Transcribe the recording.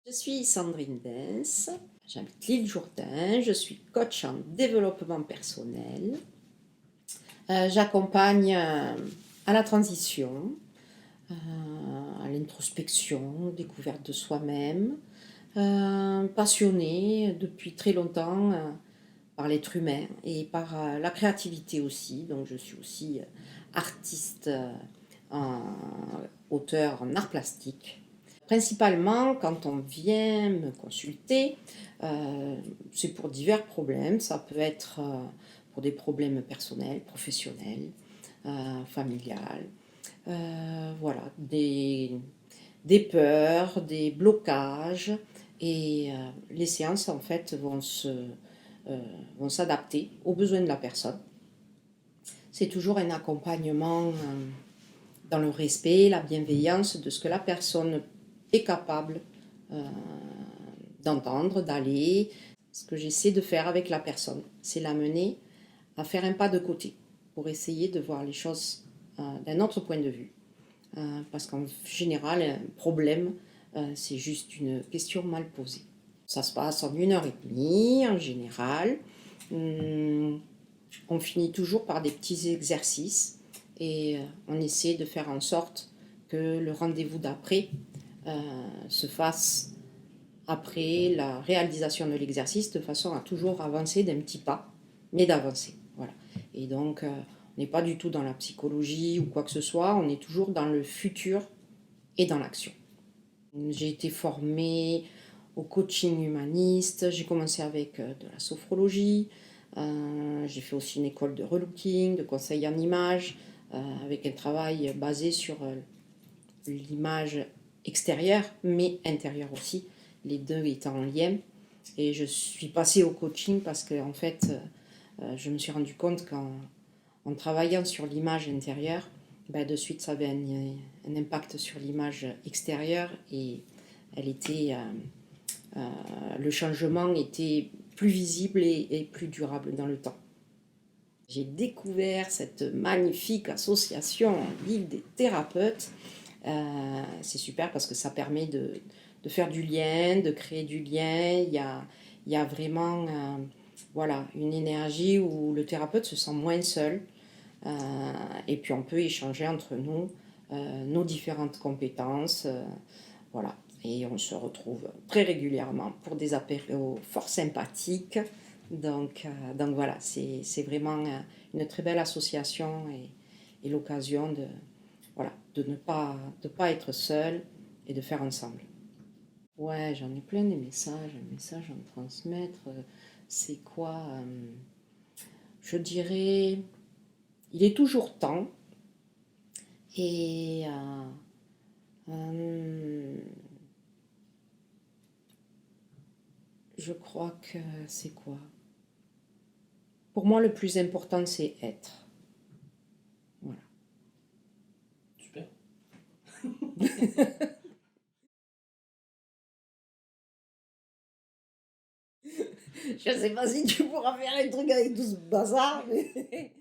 Je suis Sandrine Dens, j'habite l'île Jourdain, je suis coach en développement personnel. J'accompagne à la transition, euh, à l'introspection, découverte de soi-même, passionnée depuis très longtemps par l'être humain et par la créativité aussi. Donc je suis aussi artiste, en- auteur en art plastique. Principalement, quand on vient me consulter, c'est pour divers problèmes. Ça peut être pour des problèmes personnels, professionnels, familiales. Voilà, des peurs, des blocages. Et les séances, en fait, vont s'adapter aux besoins de la personne. C'est toujours un accompagnement dans le respect, la bienveillance de ce que la personne est capable euh, d'entendre, d'aller. Ce que j'essaie de faire avec la personne, c'est l'amener à faire un pas de côté pour essayer de voir les choses d'un autre point de vue. Parce qu'en général, un problème, c'est juste une question mal posée. Ça se passe en 1 heure et demie en général. On finit toujours par des petits exercices et on essaie de faire en sorte que le rendez-vous d'après se fasse après la réalisation de l'exercice de façon à toujours avancer d'un petit pas, mais d'avancer. Voilà. Et donc, on n'est pas du tout dans la psychologie ou quoi que ce soit, on est toujours dans le futur et dans l'action. J'ai été formée au coaching humaniste, j'ai commencé avec de la sophrologie, j'ai fait aussi une école de relooking, de conseil en images, avec un travail basé sur l'image extérieure, mais intérieure aussi, les deux étant en lien. Et je suis passée au coaching parce que, en fait, je me suis rendu compte qu'en travaillant sur l'image intérieure, ben, de suite, ça avait un impact sur l'image extérieure et elle était, le changement était plus visible et plus durable dans le temps. J'ai découvert cette magnifique association Ligue des thérapeutes. C'est super parce que ça permet de faire du lien, de créer du lien. Il y a vraiment voilà, une énergie où le thérapeute se sent moins seul. Et puis on peut échanger entre nous nos différentes compétences. Voilà. Et on se retrouve très régulièrement pour des apéros fort sympathiques. Donc voilà, c'est vraiment une très belle association et l'occasion voilà, de ne pas être seul et de faire ensemble. Ouais, j'en ai plein des messages, un message à me transmettre. C'est quoi je dirais, il est toujours temps et euh, je crois que c'est quoi? Pour moi, le plus important, c'est être. Voilà. Super. Je sais pas si tu pourras faire un truc avec tout ce bazar, mais